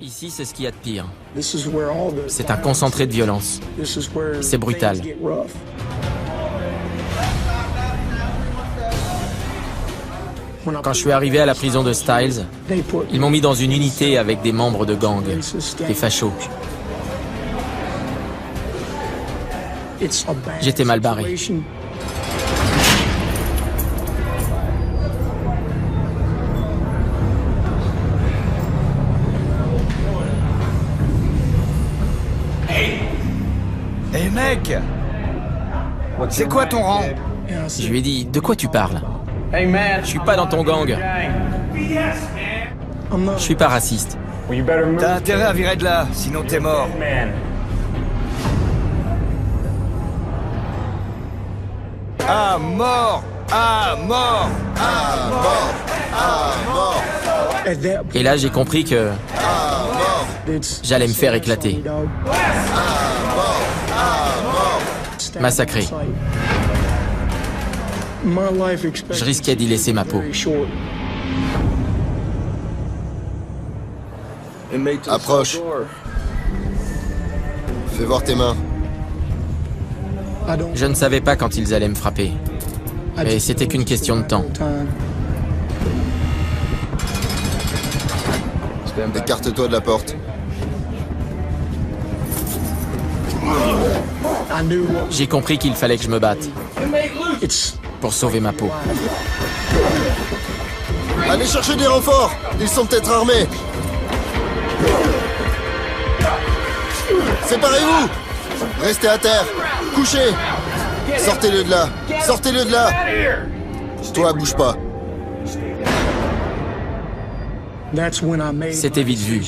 Ici, c'est ce qu'il y a de pire. C'est un concentré de violence. C'est brutal. Quand je suis arrivé à la prison de Styles, ils m'ont mis dans une unité avec des membres de gang, des fachos. J'étais mal barré. Hé mec! C'est quoi ton rang? Je lui ai dit, de quoi tu parles? Je suis pas dans ton gang. Je suis pas raciste. T'as intérêt à virer de là, sinon t'es mort. Ah, mort! Ah, mort! Ah, mort! Ah, mort! Et là, j'ai compris que j'allais me faire éclater. Massacré. Je risquais d'y laisser ma peau. Approche. Fais voir tes mains. Je ne savais pas quand ils allaient me frapper. Mais c'était qu'une question de temps. Écarte-toi de la porte. J'ai compris qu'il fallait que je me batte. Pour sauver ma peau. Allez chercher des renforts. Ils sont peut-être armés. Séparez-vous. Restez à terre. Couchez. Sortez-le de là. Sortez-le de là. Toi, bouge pas. C'était vite vu.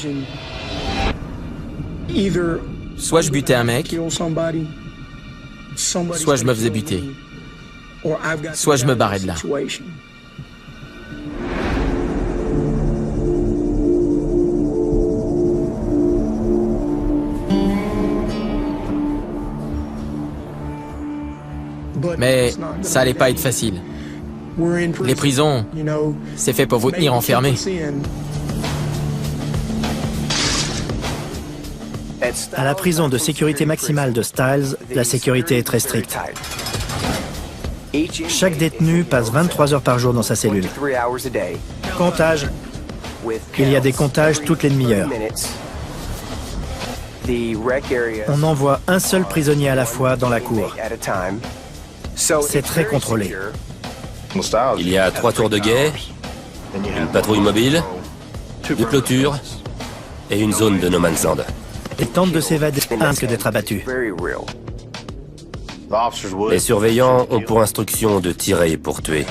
Soit je butais un mec, soit je me faisais buter. Soit je me barrais de là. Mais ça allait pas être facile. Les prisons, c'est fait pour vous tenir enfermés. À la prison de sécurité maximale de Styles, la sécurité est très stricte. Chaque détenu passe 23 heures par jour dans sa cellule. Comptage. Il y a des comptages toutes les demi-heures. On envoie un seul prisonnier à la fois dans la cour. C'est très contrôlé. Il y a 3 tours de guet, une patrouille mobile, 2 clôtures et une zone de no man's land. Ils tentent de s'évader, risquent d'être abattus. Les surveillants ont pour instruction de tirer pour tuer.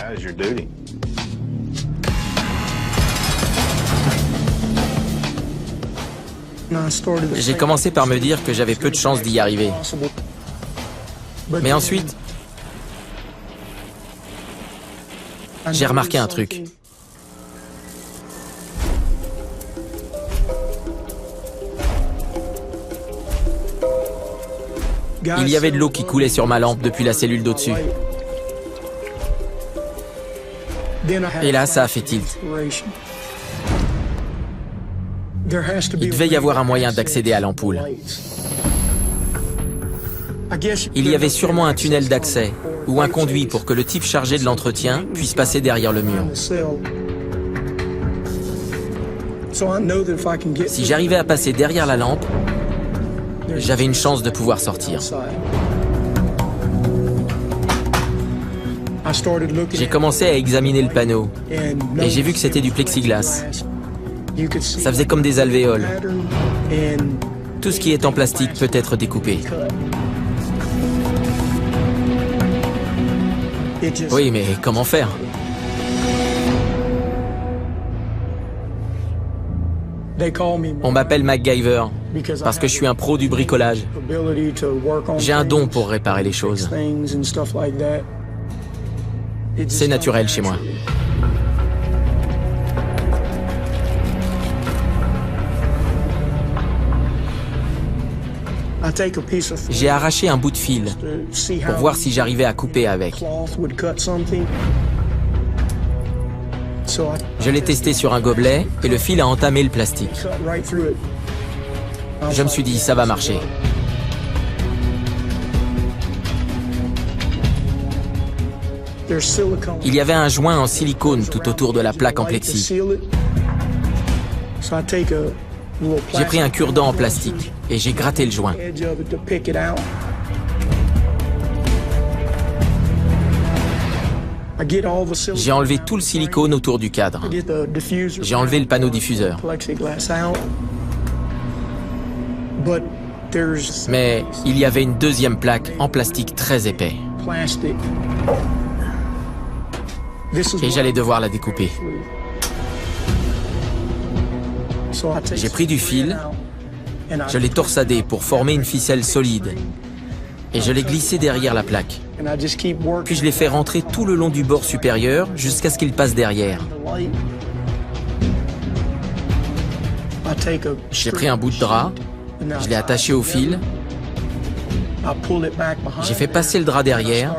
J'ai commencé par me dire que j'avais peu de chances d'y arriver. Mais ensuite, j'ai remarqué un truc. Il y avait de l'eau qui coulait sur ma lampe depuis la cellule d'au-dessus. Et là, ça a fait tilt. Il devait y avoir un moyen d'accéder à l'ampoule. Il y avait sûrement un tunnel d'accès ou un conduit pour que le type chargé de l'entretien puisse passer derrière le mur. Si j'arrivais à passer derrière la lampe, j'avais une chance de pouvoir sortir. J'ai commencé à examiner le panneau et j'ai vu que c'était du plexiglas. Ça faisait comme des alvéoles. Tout ce qui est en plastique peut être découpé. Oui, mais comment faire? On m'appelle MacGyver parce que je suis un pro du bricolage. J'ai un don pour réparer les choses. C'est naturel chez moi. J'ai arraché un bout de fil pour voir si j'arrivais à couper avec. Je l'ai testé sur un gobelet et le fil a entamé le plastique. Je me suis dit, ça va marcher. Il y avait un joint en silicone tout autour de la plaque en plexi. J'ai pris un cure-dent en plastique et j'ai gratté le joint. J'ai enlevé tout le silicone autour du cadre. J'ai enlevé le panneau diffuseur. Mais il y avait une deuxième plaque en plastique très épais. Et j'allais devoir la découper. J'ai pris du fil, je l'ai torsadé pour former une ficelle solide et je l'ai glissé derrière la plaque. Puis je l'ai fait rentrer tout le long du bord supérieur jusqu'à ce qu'il passe derrière. J'ai pris un bout de drap, je l'ai attaché au fil, j'ai fait passer le drap derrière,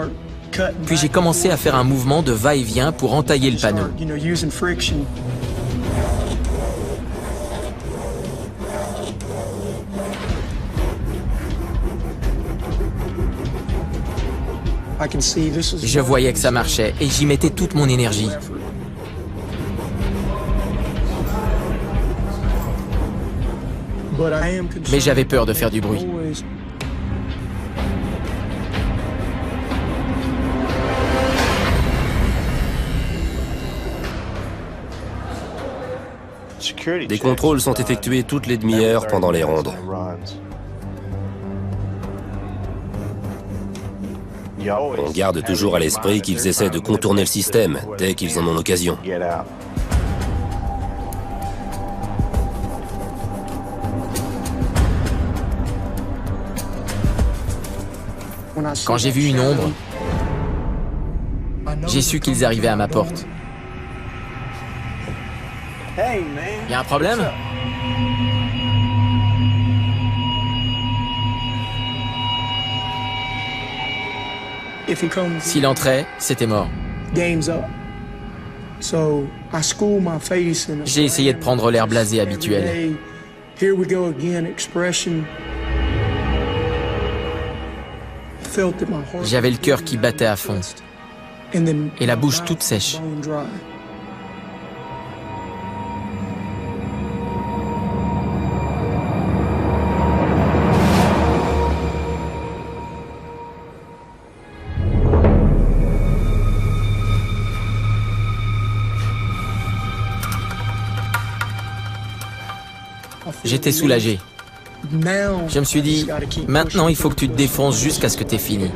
puis j'ai commencé à faire un mouvement de va-et-vient pour entailler le panneau. Je voyais que ça marchait et j'y mettais toute mon énergie. Mais j'avais peur de faire du bruit. Des contrôles sont effectués toutes les demi-heures pendant les rondes. On garde toujours à l'esprit qu'ils essaient de contourner le système dès qu'ils en ont l'occasion. Quand j'ai vu une ombre, j'ai su qu'ils arrivaient à ma porte. Y a un problème? S'il entrait, c'était mort. J'ai essayé de prendre l'air blasé habituel. J'avais le cœur qui battait à fond et la bouche toute sèche. J'étais soulagé. Je me suis dit, maintenant il faut que tu te défonces jusqu'à ce que t'aies fini.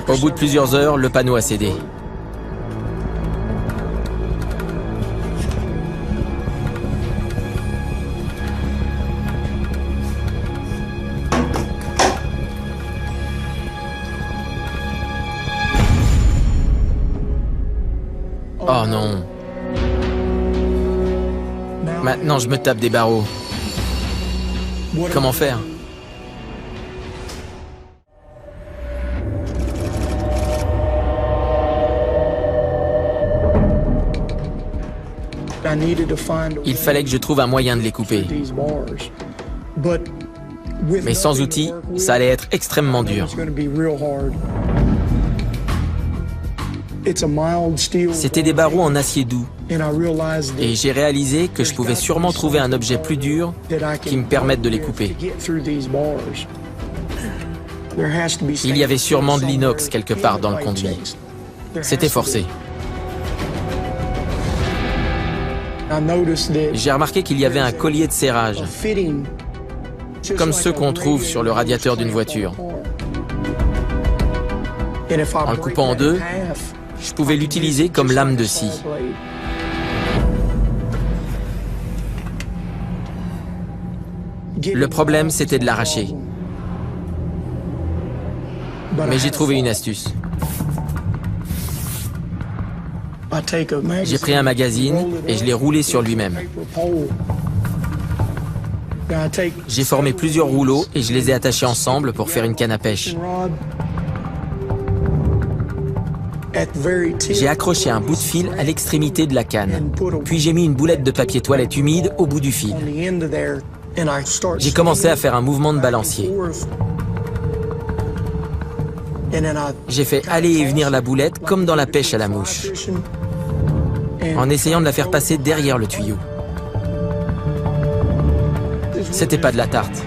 Au bout de plusieurs heures, le panneau a cédé. Oh non. Maintenant, je me tape des barreaux. Comment faire ? Il fallait que je trouve un moyen de les couper. Mais sans outils, ça allait être extrêmement dur. C'était des barreaux en acier doux. Et j'ai réalisé que je pouvais sûrement trouver un objet plus dur qui me permette de les couper. Il y avait sûrement de l'inox quelque part dans le conduit. C'était forcé. J'ai remarqué qu'il y avait un collier de serrage, comme ceux qu'on trouve sur le radiateur d'une voiture. En le coupant en deux, je pouvais l'utiliser comme lame de scie. Le problème, c'était de l'arracher. Mais j'ai trouvé une astuce. J'ai pris un magazine et je l'ai roulé sur lui-même. J'ai formé plusieurs rouleaux et je les ai attachés ensemble pour faire une canne à pêche. J'ai accroché un bout de fil à l'extrémité de la canne. Puis j'ai mis une boulette de papier toilette humide au bout du fil. J'ai commencé à faire un mouvement de balancier. J'ai fait aller et venir la boulette comme dans la pêche à la mouche, en essayant de la faire passer derrière le tuyau. C'était pas de la tarte.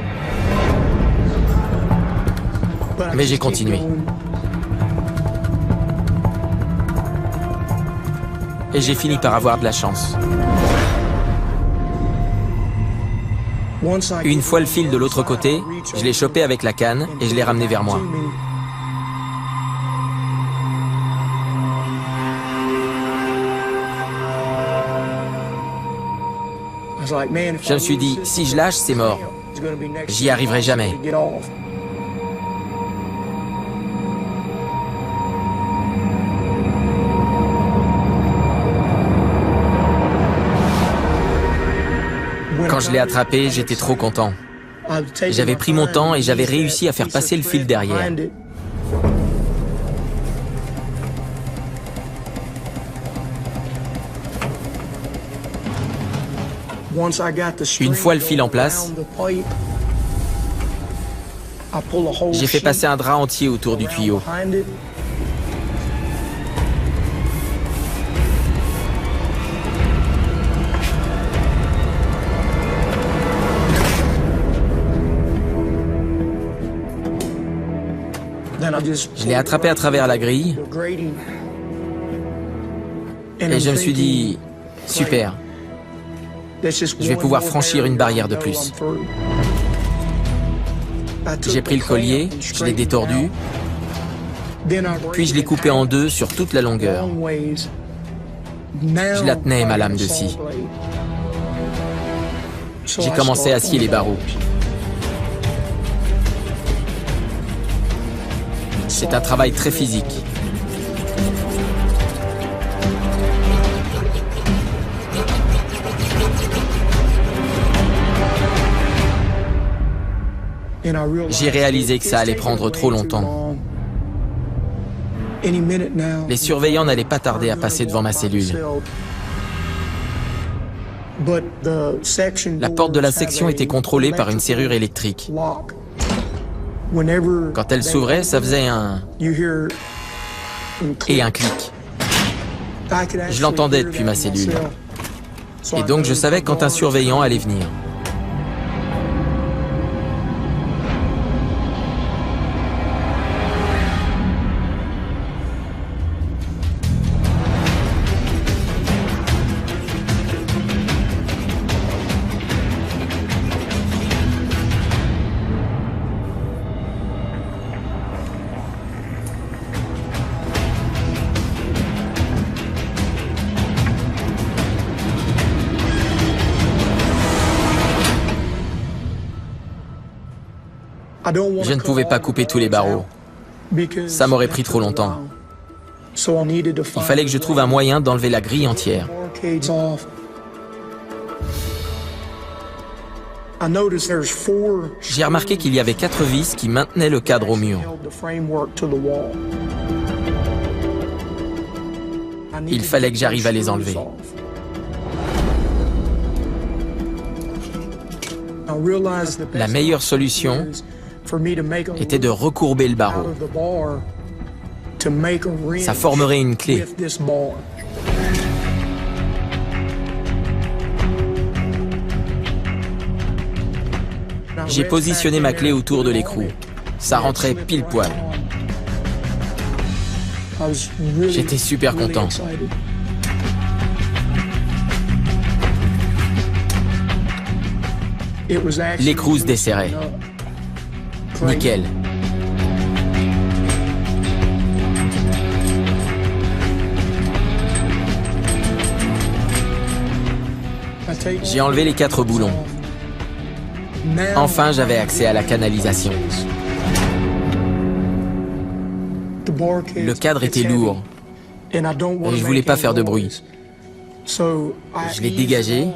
Mais j'ai continué. Et j'ai fini par avoir de la chance. Une fois le fil de l'autre côté, je l'ai chopé avec la canne et je l'ai ramené vers moi. Je me suis dit, si je lâche, c'est mort. J'y arriverai jamais. Quand je l'ai attrapé, j'étais trop content. J'avais pris mon temps et j'avais réussi à faire passer le fil derrière. Une fois le fil en place, j'ai fait passer un drap entier autour du tuyau. Je l'ai attrapé à travers la grille et je me suis dit, super, je vais pouvoir franchir une barrière de plus. J'ai pris le collier, je l'ai détordu, puis je l'ai coupé en deux sur toute la longueur. Je la tenais, ma lame de scie. J'ai commencé à scier les barreaux. C'est un travail très physique. J'ai réalisé que ça allait prendre trop longtemps. Les surveillants n'allaient pas tarder à passer devant ma cellule. La porte de la section était contrôlée par une serrure électrique. Quand elle s'ouvrait, ça faisait un... et un clic. Je l'entendais depuis ma cellule. Et donc je savais quand un surveillant allait venir. Je ne pouvais pas couper tous les barreaux. Ça m'aurait pris trop longtemps. Il fallait que je trouve un moyen d'enlever la grille entière. J'ai remarqué qu'il y avait 4 vis qui maintenaient le cadre au mur. Il fallait que j'arrive à les enlever. La meilleure solution était de recourber le barreau. Ça formerait une clé. J'ai positionné ma clé autour de l'écrou. Ça rentrait pile poil. J'étais super content. L'écrou se desserrait. Nickel. J'ai enlevé les 4 boulons. Enfin, j'avais accès à la canalisation. Le cadre était lourd et je voulais pas faire de bruit. Je l'ai dégagé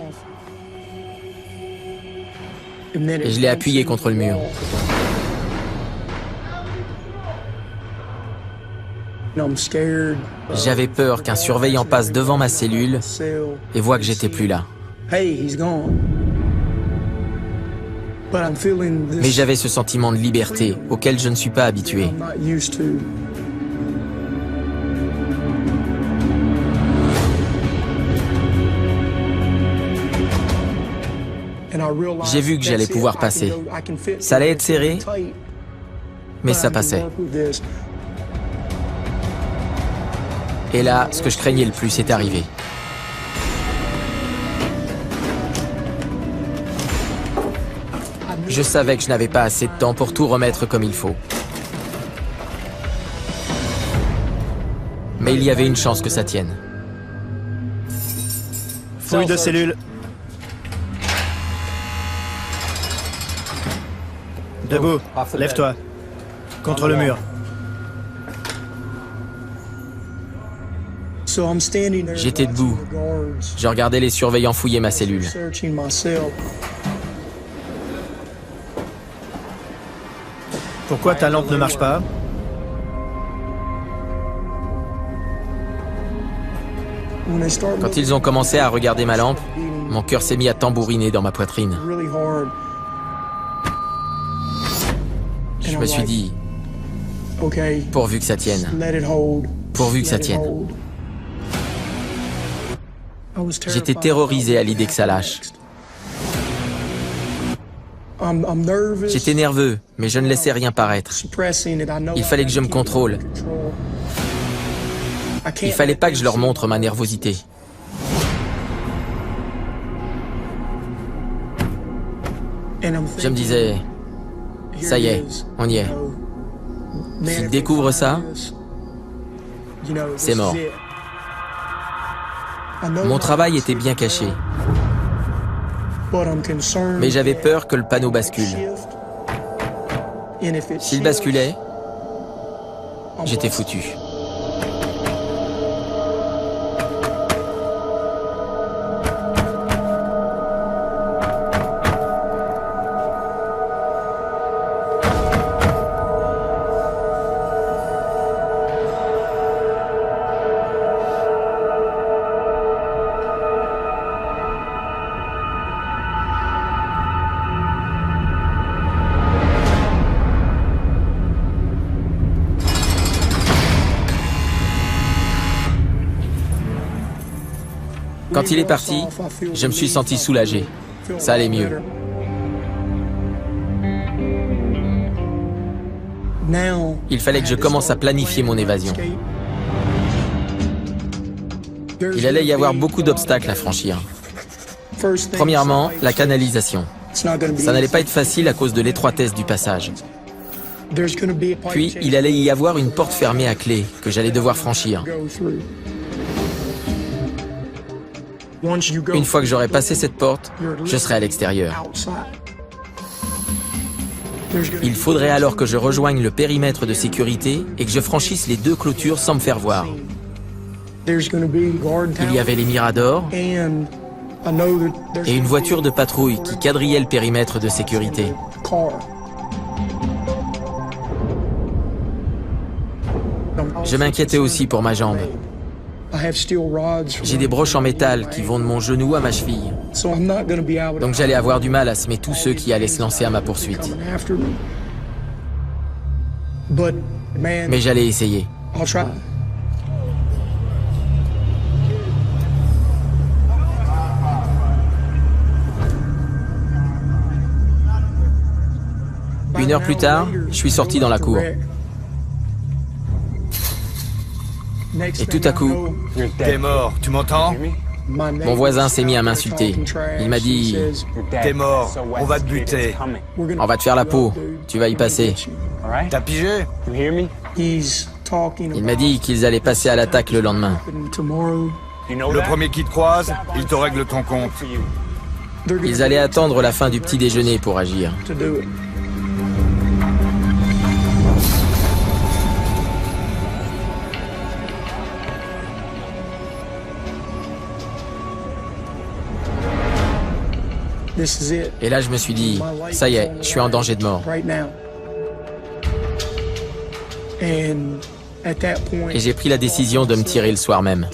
et je l'ai appuyé contre le mur. J'avais peur qu'un surveillant passe devant ma cellule et voit que j'étais plus là. Mais j'avais ce sentiment de liberté auquel je ne suis pas habitué. J'ai vu que j'allais pouvoir passer. Ça allait être serré, mais ça passait. Et là, ce que je craignais le plus est arrivé. Je savais que je n'avais pas assez de temps pour tout remettre comme il faut. Mais il y avait une chance que ça tienne. Fouille de cellule. Debout, lève-toi. Contre le mur. J'étais debout. Je regardais les surveillants fouiller ma cellule. Pourquoi ta lampe ne marche pas? Quand ils ont commencé à regarder ma lampe, mon cœur s'est mis à tambouriner dans ma poitrine. Je me suis dit, pourvu que ça tienne. Pourvu que ça tienne. J'étais terrorisé à l'idée que ça lâche. J'étais nerveux, mais je ne laissais rien paraître. Il fallait que je me contrôle. Il fallait pas que je leur montre ma nervosité. Je me disais, ça y est, on y est. S'ils découvrent ça, c'est mort. Mon travail était bien caché. Mais j'avais peur que le panneau bascule. S'il basculait, j'étais foutu. Quand il est parti, je me suis senti soulagé. Ça allait mieux. Il fallait que je commence à planifier mon évasion. Il allait y avoir beaucoup d'obstacles à franchir. Premièrement, la canalisation. Ça n'allait pas être facile à cause de l'étroitesse du passage. Puis, il allait y avoir une porte fermée à clé que j'allais devoir franchir. Une fois que j'aurai passé cette porte, je serai à l'extérieur. Il faudrait alors que je rejoigne le périmètre de sécurité et que je franchisse les deux clôtures sans me faire voir. Il y avait les miradors et une voiture de patrouille qui quadrillait le périmètre de sécurité. Je m'inquiétais aussi pour ma jambe. J'ai des broches en métal qui vont de mon genou à ma cheville. Donc j'allais avoir du mal à semer tous ceux qui allaient se lancer à ma poursuite. Mais j'allais essayer. Une heure plus tard, je suis sorti dans la cour. Et tout à coup, T'es mort, tu m'entends? mon voisin s'est mis à m'insulter. Il m'a dit T'es mort, on va te buter. « On va te faire la peau, tu vas y passer. T'as pigé? » Il m'a dit qu'ils allaient passer à l'attaque le lendemain. Le premier qui te croise, il te règle ton compte. Ils allaient attendre la fin du petit déjeuner pour agir. Et là, je me suis dit, ça y est, je suis en danger de mort. Et j'ai pris la décision de me tirer le soir même.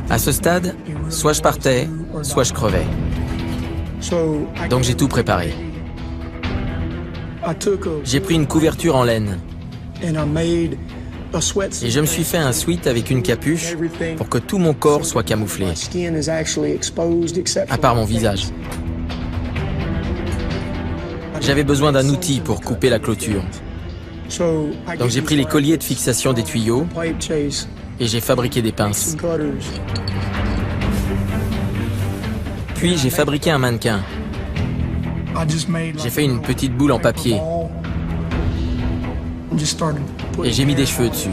À ce stade, soit je partais, soit je crevais. Donc j'ai tout préparé. J'ai pris une couverture en laine et je me suis fait un sweat avec une capuche pour que tout mon corps soit camouflé, à part mon visage. J'avais besoin d'un outil pour couper la clôture. Donc j'ai pris les colliers de fixation des tuyaux et j'ai fabriqué des pinces. Puis j'ai fabriqué un mannequin. J'ai fait une petite boule en papier et j'ai mis des cheveux dessus.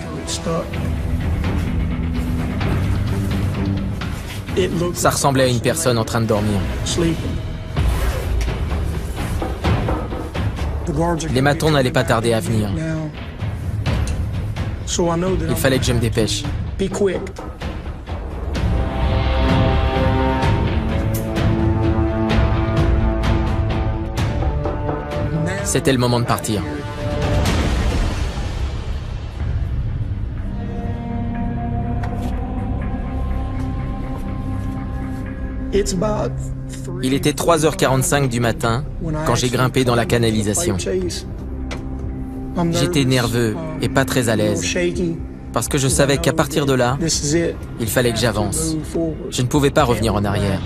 Ça ressemblait à une personne en train de dormir. Les matons n'allaient pas tarder à venir. Il fallait que je me dépêche. C'était le moment de partir. Il était 3h45 du matin quand j'ai grimpé dans la canalisation. J'étais nerveux et pas très à l'aise parce que je savais qu'à partir de là, il fallait que j'avance. Je ne pouvais pas revenir en arrière.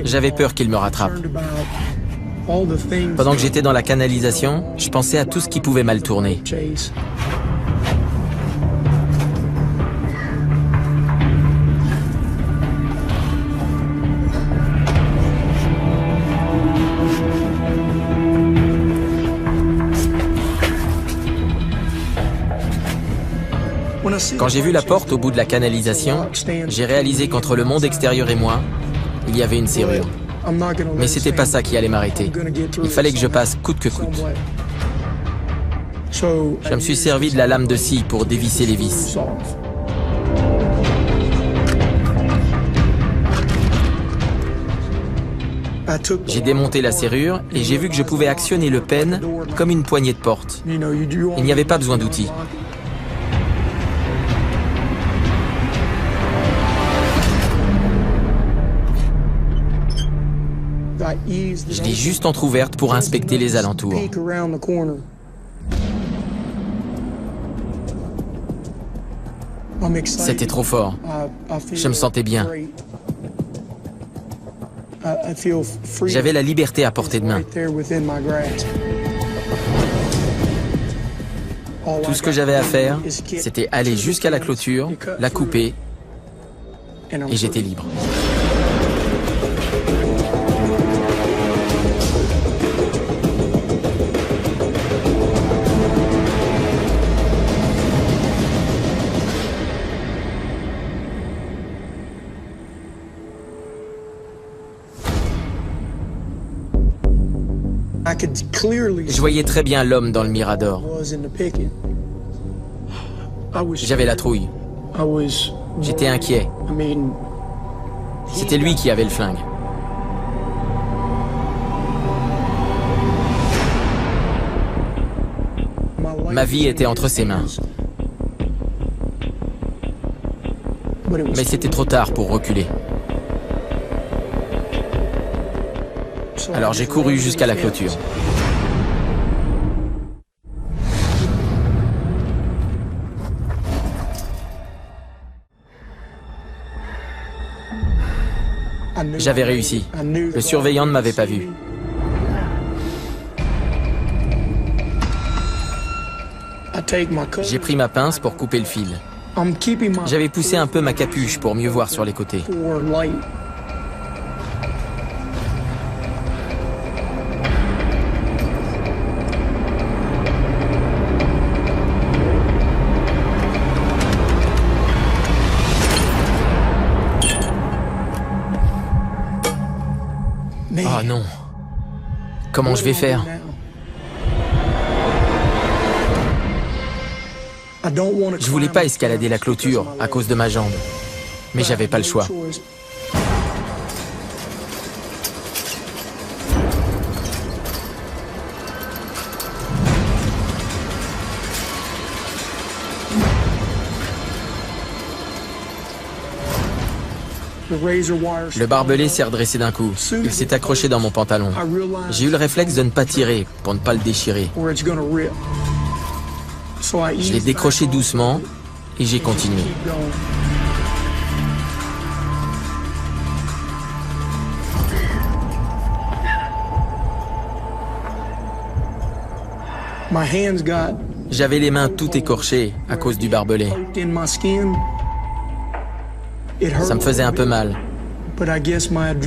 J'avais peur qu'il me rattrape. Pendant que j'étais dans la canalisation, je pensais à tout ce qui pouvait mal tourner. Quand j'ai vu la porte au bout de la canalisation, j'ai réalisé qu'entre le monde extérieur et moi, il y avait une serrure. Mais c'était pas ça qui allait m'arrêter. Il fallait que je passe coûte que coûte. Je me suis servi de la lame de scie pour dévisser les vis. J'ai démonté la serrure et j'ai vu que je pouvais actionner le pen comme une poignée de porte. Il n'y avait pas besoin d'outils. Je l'ai juste entrouverte pour inspecter les alentours. C'était trop fort. Je me sentais bien. J'avais la liberté à portée de main. Tout ce que j'avais à faire, c'était aller jusqu'à la clôture, la couper, et j'étais libre. Je voyais très bien l'homme dans le Mirador. J'avais la trouille. J'étais inquiet. C'était lui qui avait le flingue. Ma vie était entre ses mains. Mais c'était trop tard pour reculer. Alors j'ai couru jusqu'à la clôture. J'avais réussi. Le surveillant ne m'avait pas vu. J'ai pris ma pince pour couper le fil. J'avais poussé un peu ma capuche pour mieux voir sur les côtés. Oh non. Comment je vais faire? Je voulais pas escalader la clôture à cause de ma jambe, mais j'avais pas le choix. Le barbelé s'est redressé d'un coup. Il s'est accroché dans mon pantalon. J'ai eu le réflexe de ne pas tirer pour ne pas le déchirer. Je l'ai décroché doucement et j'ai continué. J'avais les mains tout écorchées à cause du barbelé. Ça me faisait un peu mal.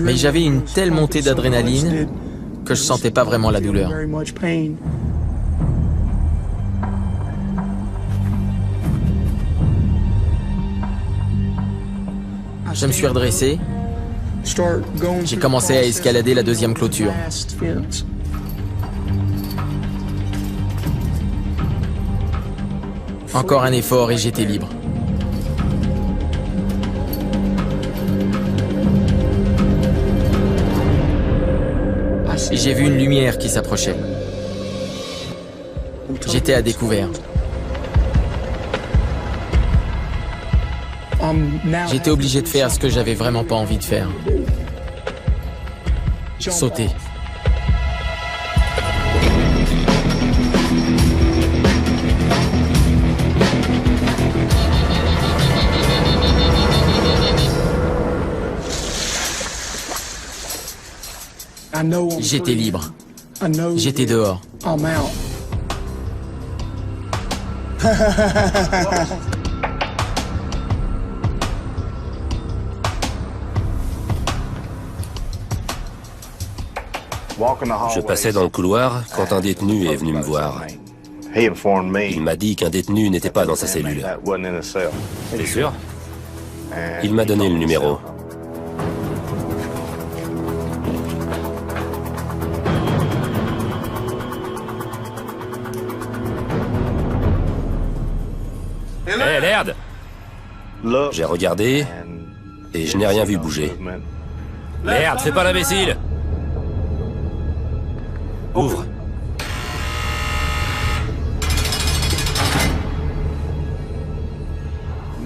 Mais j'avais une telle montée d'adrénaline que je sentais pas vraiment la douleur. Je me suis redressé. J'ai commencé à escalader la deuxième clôture. Encore un effort et j'étais libre. J'ai vu une lumière qui s'approchait. J'étais à découvert. J'étais obligé de faire ce que j'avais vraiment pas envie de faire. Sauter. J'étais libre. J'étais dehors. Je passais dans le couloir quand un détenu est venu me voir. Il m'a dit qu'un détenu n'était pas dans sa cellule. T'es sûr? Il m'a donné le numéro. Hé, Laird! J'ai regardé et je n'ai rien vu bouger. Laird, fais pas l'imbécile! Ouvre.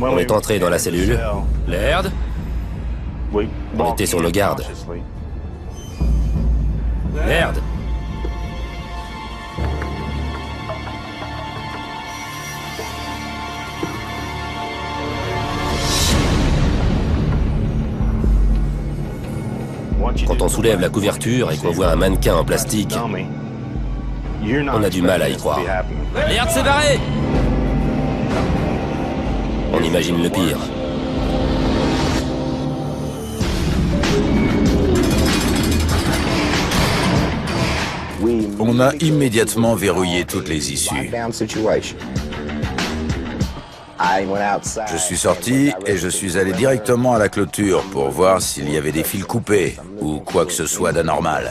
On est entré dans la cellule. Laird? On était sur nos gardes. Laird! Quand on soulève la couverture et qu'on voit un mannequin en plastique, on a du mal à y croire. Laird s'est barré! On imagine le pire. On a immédiatement verrouillé toutes les issues. Je suis sorti et je suis allé directement à la clôture pour voir s'il y avait des fils coupés ou quoi que ce soit d'anormal.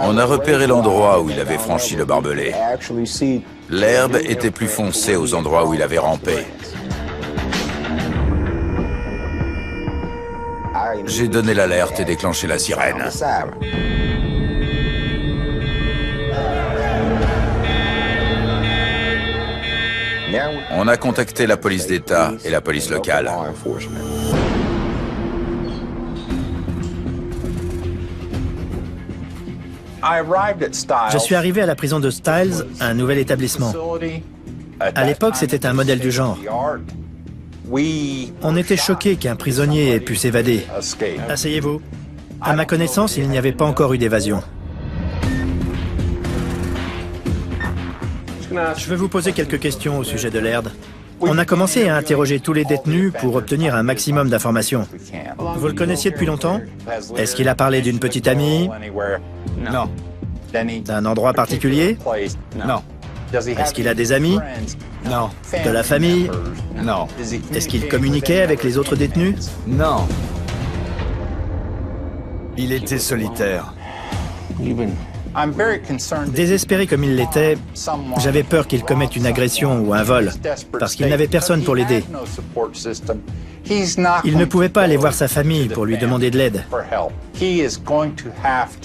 On a repéré l'endroit où il avait franchi le barbelé. L'herbe était plus foncée aux endroits où il avait rampé. J'ai donné l'alerte et déclenché la sirène. On a contacté la police d'État et la police locale. Je suis arrivé à la prison de Stiles, un nouvel établissement. À l'époque, c'était un modèle du genre. On était choqués qu'un prisonnier ait pu s'évader. Asseyez-vous. À ma connaissance, il n'y avait pas encore eu d'évasion. Je vais vous poser quelques questions au sujet de Laird. On a commencé à interroger tous les détenus pour obtenir un maximum d'informations. Vous le connaissiez depuis longtemps? Est-ce qu'il a parlé d'une petite amie? Non. D'un endroit particulier? Non. Est-ce qu'il a des amis? Non. De la famille? Non. Est-ce qu'il communiquait avec les autres détenus? Non. Il était solitaire. Désespéré comme il l'était, j'avais peur qu'il commette une agression ou un vol, parce qu'il n'avait personne pour l'aider. Il ne pouvait pas aller voir sa famille pour lui demander de l'aide.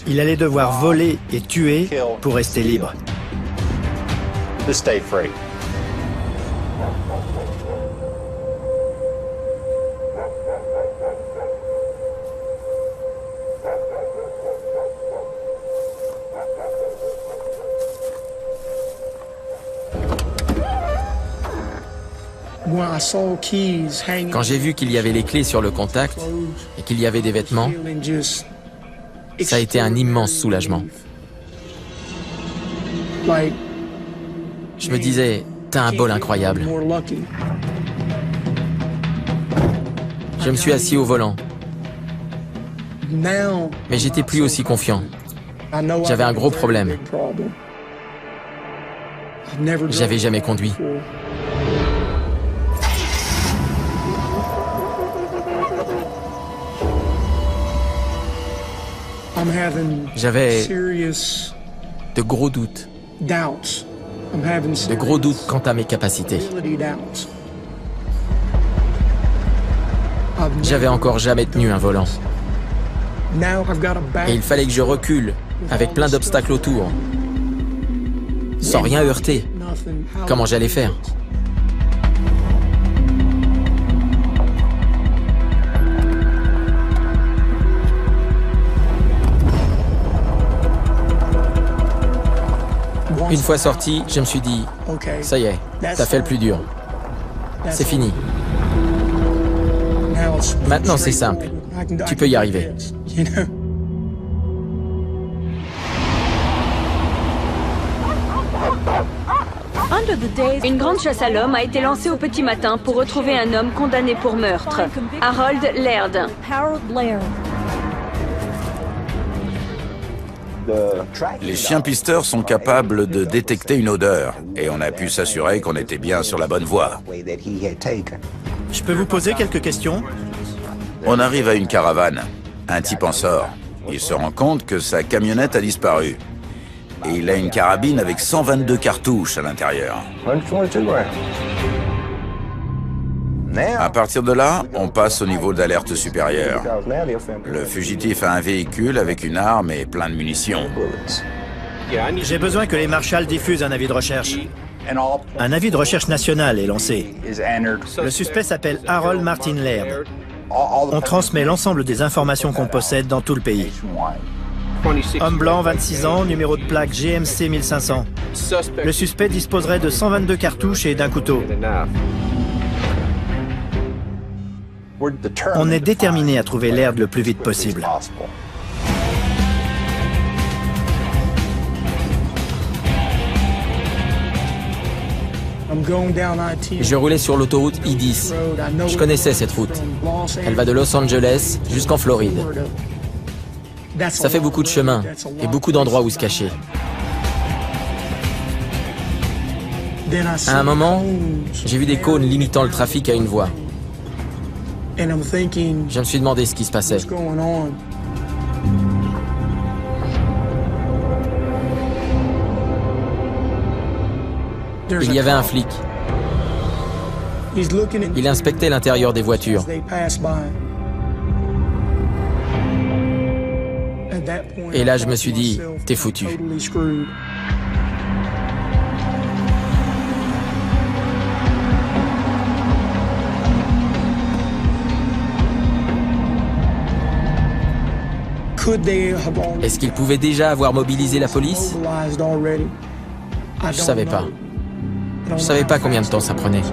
Il allait devoir voler et tuer pour rester libre. Quand j'ai vu qu'il y avait les clés sur le contact et qu'il y avait des vêtements, ça a été un immense soulagement. Je me disais, t'as un bol incroyable. Je me suis assis au volant, mais j'étais plus aussi confiant. J'avais un gros problème. J'avais jamais conduit. J'avais de gros doutes. De gros doutes quant à mes capacités. J'avais encore jamais tenu un volant. Et il fallait que je recule, avec plein d'obstacles autour, sans rien heurter. Comment j'allais faire? Une fois sorti, je me suis dit, ça y est, t'as fait le plus dur. C'est fini. Maintenant, c'est simple. Tu peux y arriver. Une grande chasse à l'homme a été lancée au petit matin pour retrouver un homme condamné pour meurtre, Harold Laird. Les chiens pisteurs sont capables de détecter une odeur, et on a pu s'assurer qu'on était bien sur la bonne voie. Je peux vous poser quelques questions? On arrive à une caravane. Un type en sort. Il se rend compte que sa camionnette a disparu. Et il a une carabine avec 122 cartouches à l'intérieur. À partir de là, on passe au niveau d'alerte supérieure. Le fugitif a un véhicule avec une arme et plein de munitions. J'ai besoin que les marshals diffusent un avis de recherche. Un avis de recherche national est lancé. Le suspect s'appelle Harold Martin Laird. On transmet l'ensemble des informations qu'on possède dans tout le pays. Homme blanc, 26 ans, numéro de plaque GMC 1500. Le suspect disposerait de 122 cartouches et d'un couteau. On est déterminé à trouver Laird le plus vite possible. Je roulais sur l'autoroute I-10. Je connaissais cette route. Elle va de Los Angeles jusqu'en Floride. Ça fait beaucoup de chemin et beaucoup d'endroits où se cacher. À un moment, j'ai vu des cônes limitant le trafic à une voie. Je me suis demandé ce qui se passait. Il y avait un flic. Il inspectait l'intérieur des voitures. Et là, je me suis dit, t'es foutu. Est-ce qu'il pouvait déjà avoir mobilisé la police? Je savais pas. Je savais pas combien de temps ça prenait.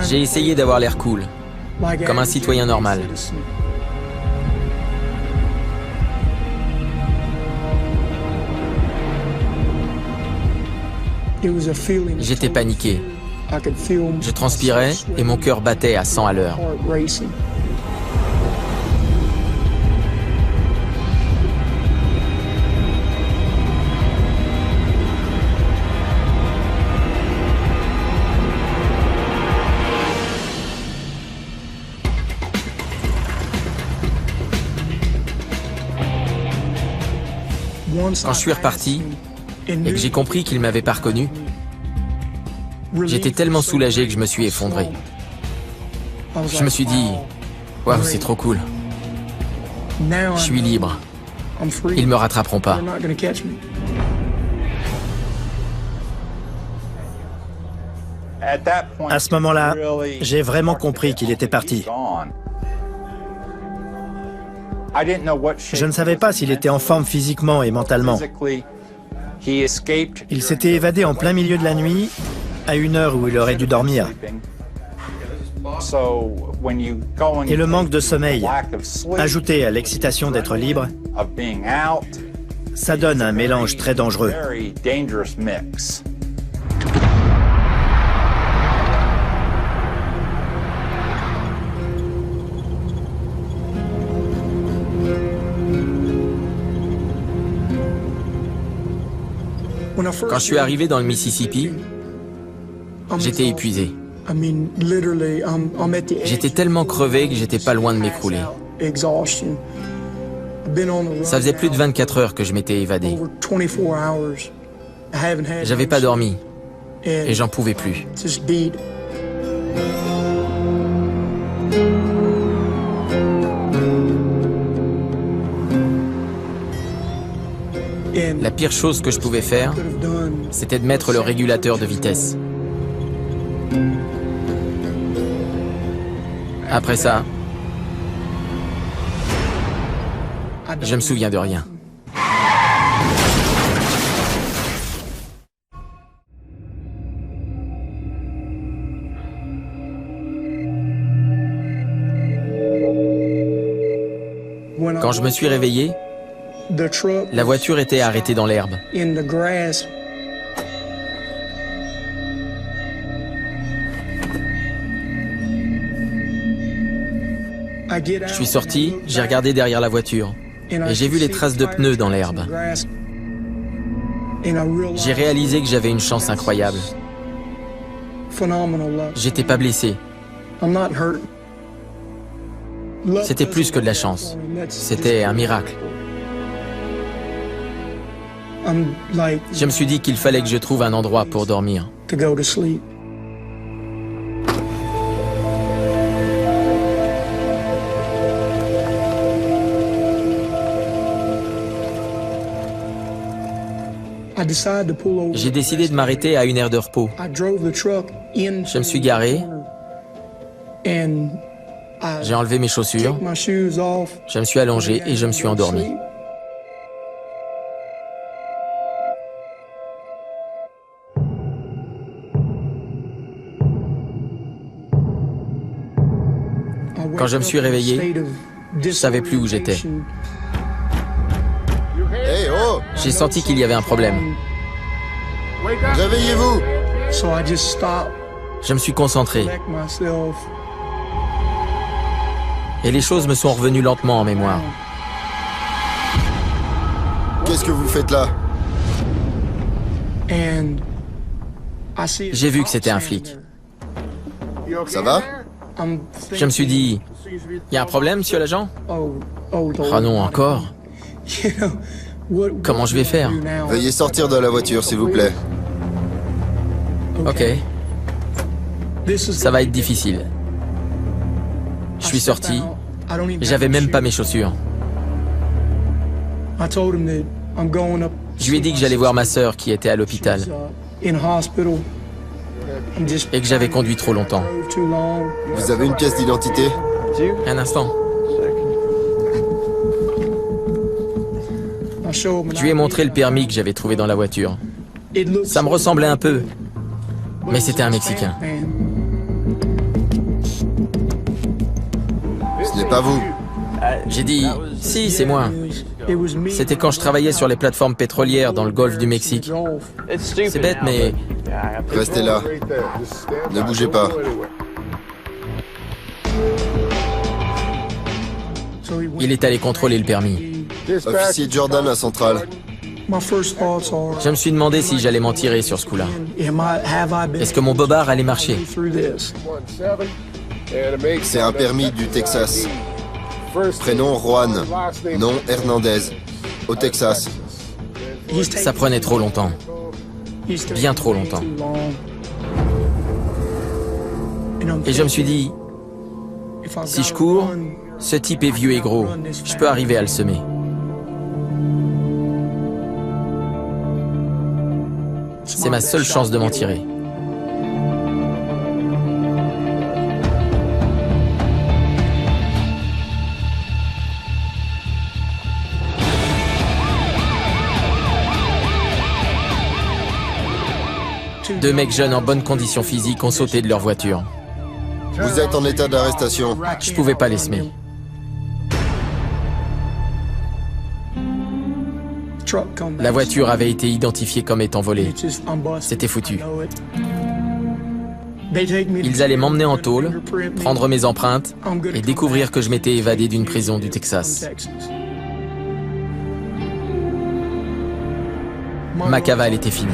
J'ai essayé d'avoir l'air cool, comme un citoyen normal. J'étais paniqué. Je transpirais et mon cœur battait à 100 à l'heure. Quand je suis reparti et que j'ai compris qu'il m'avait pas reconnu, j'étais tellement soulagé que je me suis effondré. Je me suis dit, waouh, c'est trop cool. Je suis libre. Ils me rattraperont pas. À ce moment-là, j'ai vraiment compris qu'il était parti. Je ne savais pas s'il était en forme physiquement et mentalement. Il s'était évadé en plein milieu de la nuit, à une heure où il aurait dû dormir. Et le manque de sommeil, ajouté à l'excitation d'être libre, ça donne un mélange très dangereux. Quand je suis arrivé dans le Mississippi, j'étais épuisé. J'étais tellement crevé que j'étais pas loin de m'écrouler. Ça faisait plus de 24 heures que je m'étais évadé. J'avais pas dormi et j'en pouvais plus. La pire chose que je pouvais faire, c'était de mettre le régulateur de vitesse. Après ça, je me souviens de rien. Quand je me suis réveillé, la voiture était arrêtée dans l'herbe. Je suis sorti, j'ai regardé derrière la voiture et j'ai vu les traces de pneus dans l'herbe. J'ai réalisé que j'avais une chance incroyable. J'étais pas blessé. C'était plus que de la chance. C'était un miracle. Je me suis dit qu'il fallait que je trouve un endroit pour dormir. J'ai décidé de m'arrêter à une aire de repos. Je me suis garé. J'ai enlevé mes chaussures. Je me suis allongé et je me suis endormi. Quand je me suis réveillé, je ne savais plus où j'étais. Hey, oh! J'ai senti qu'il y avait un problème. Réveillez-vous! Je me suis concentré. Et les choses me sont revenues lentement en mémoire. Qu'est-ce que vous faites là? J'ai vu que c'était un flic. Ça va? Je me suis dit, il y a un problème, monsieur l'agent? Oh non, encore? Comment je vais faire? Veuillez sortir de la voiture, s'il vous plaît. Ok. Ça va être difficile. Je suis sorti. J'avais même pas mes chaussures. Je lui ai dit que j'allais voir ma sœur qui était à l'hôpital. Et que j'avais conduit trop longtemps. Vous avez une pièce d'identité? Un instant. Je lui ai montré le permis que j'avais trouvé dans la voiture. Ça me ressemblait un peu, mais c'était un Mexicain. Ce n'est pas vous. J'ai dit, si, c'est moi. C'était quand je travaillais sur les plateformes pétrolières dans le golfe du Mexique. C'est bête, mais Restez là. Ne bougez pas. il est allé contrôler le permis. Officier Jordan à Centrale. Je me suis demandé si j'allais m'en tirer sur ce coup-là. Est-ce que mon bobard allait marcher? C'est un permis du Texas. Prénom Juan. Nom Hernandez. Au Texas. Ça prenait trop longtemps. Bien trop longtemps. Et je me suis dit, si je cours, ce type est vieux et gros. Je peux arriver à le semer. C'est ma seule chance de m'en tirer. Deux mecs jeunes en bonne condition physique ont sauté de leur voiture. Vous êtes en état d'arrestation. Je pouvais pas les semer. La voiture avait été identifiée comme étant volée. C'était foutu. Ils allaient m'emmener en tôle, prendre mes empreintes et découvrir que je m'étais évadé d'une prison du Texas. Ma cavale était finie.